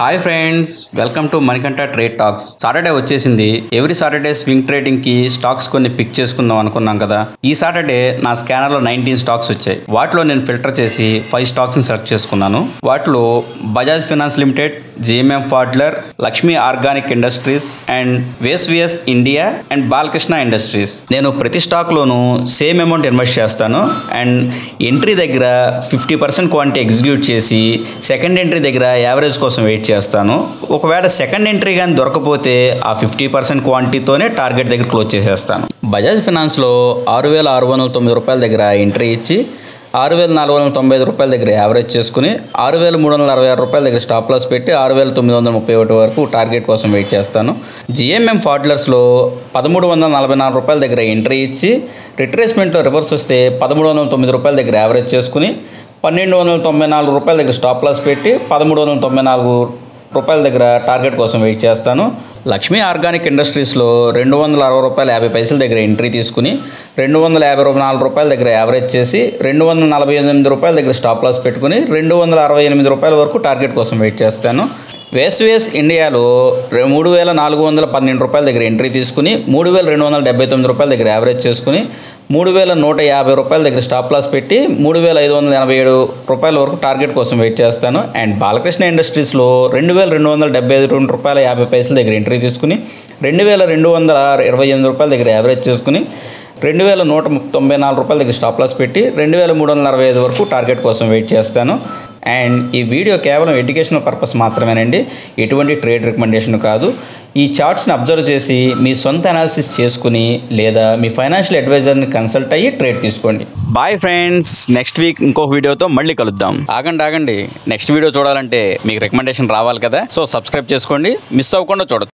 Hi friends, welcome to Manikanta trade talks. Saturday వచ్చేసింది. Every Saturday swing trading కి stocks కొన్ని pick చేసుకుందాం అనుకున్నాం కదా. ఈ సాటర్డే నా స్కానర్ లో 19 స్టాక్స్ వచ్చాయి. వాటిలో నేను ఫిల్టర్ చేసి 5 స్టాక్స్ ని సెలెక్ట్ చేసుకున్నాను. వాటిలో Bajaj finance limited, GMM Pfaudler, Lakshmi organic industries and Vesuvius India and Balkrishna industries. నేను ప్రతి స్టాక్ లోను సేమ్ అమౌంట్ ఇన్వెస్ట్ చేస్తాను అండ్ ఎంట్రీ దగ్గర 50% క్వాంటిటీ ఎగ్జిక్యూట్ చేసి సెకండ్ ఎంట్రీ దగ్గర యావరేజ్ కోసం వెయిట్ చేస్తాను. ఒకవేళ సెకండ్ ఎంట్రీ కానీ దొరకపోతే ఆ 50% క్వాంటిటీతోనే టార్గెట్ దగ్గర క్లోజ్ చేసేస్తాను. బజాజ్ ఫైనాన్స్లో 6,609 రూపాయల దగ్గర ఎంట్రీ ఇచ్చి 6,495 రూపాయల దగ్గర యావరేజ్ చేసుకుని 6,366 రూపాయల దగ్గర స్టాప్ లాస్ పెట్టి 6,931 వరకు టార్గెట్ కోసం వెయిట్ చేస్తాను. జిఎంఎం ఫాడ్లర్స్లో 1,344 రూపాయల దగ్గర ఎంట్రీ ఇచ్చి రిట్రేస్మెంట్లో రివర్స్ వస్తే 1,309 రూపాయల దగ్గర యావరేజ్ చేసుకుని 1,294 రూపాయల దగ్గర స్టాప్ లాస్ పెట్టి 1,394 రూపాయల దగ్గర టార్గెట్ కోసం వెయిట్ చేస్తాను. లక్ష్మీ ఆర్గానిక్ ఇండస్ట్రీస్లో 260 రూపాయల 50 పైసల దగ్గర ఎంట్రీ తీసుకుని 254 రూపాయల దగ్గర యావరేజ్ చేసి 248 రూపాయల దగ్గర స్టాప్ లాస్ పెట్టుకుని 268 రూపాయల వరకు టార్గెట్ కోసం వెయిట్ చేస్తాను. వేస్వియస్ ఇండియాలో 3,412 రూపాయల దగ్గర ఎంట్రీ తీసుకుని 3,279 రూపాయల దగ్గర యావరేజ్ చేసుకుని 3,150 రూపాయల దగ్గర స్టాప్ లాస్ పెట్టి 3,587 రూపాయల వరకు టార్గెట్ కోసం వెయిట్ చేస్తాను. అండ్ బాలకృష్ణ ఇండస్ట్రీస్లో 2,272 రూపాయల 50 పైసల దగ్గర ఎంట్రీ తీసుకుని 2,228 రూపాయల దగ్గర యావరేజ్ చేసుకుని 2,194 రూపాయల దగ్గర స్టాప్ లాస్ పెట్టి 2,365 వరకు టార్గెట్ కోసం వెయిట్ చేస్తాను. అండ్ ఈ వీడియో కేవలం ఎడ్యుకేషనల్ పర్పస్ మాత్రమేనండి, ఎటువంటి ట్రేడ్ రికమెండేషన్ కాదు. ఈ చార్ట్స్ని అబ్జర్వ్ చేసి మీ సొంత అనాలిసిస్ చేసుకుని లేదా మీ ఫైనాన్షియల్ అడ్వైజర్ని కన్సల్ట్ అయ్యి ట్రేడ్ తీసుకోండి. బాయ్ ఫ్రెండ్స్, నెక్స్ట్ వీక్ ఇంకొక వీడియోతో మళ్ళీ కలుద్దాం. ఆగండి, నెక్స్ట్ వీడియో చూడాలంటే మీకు రికమెండేషన్ రావాలి కదా, సో సబ్స్క్రైబ్ చేసుకోండి, మిస్ అవ్వకుండా చూడొచ్చు.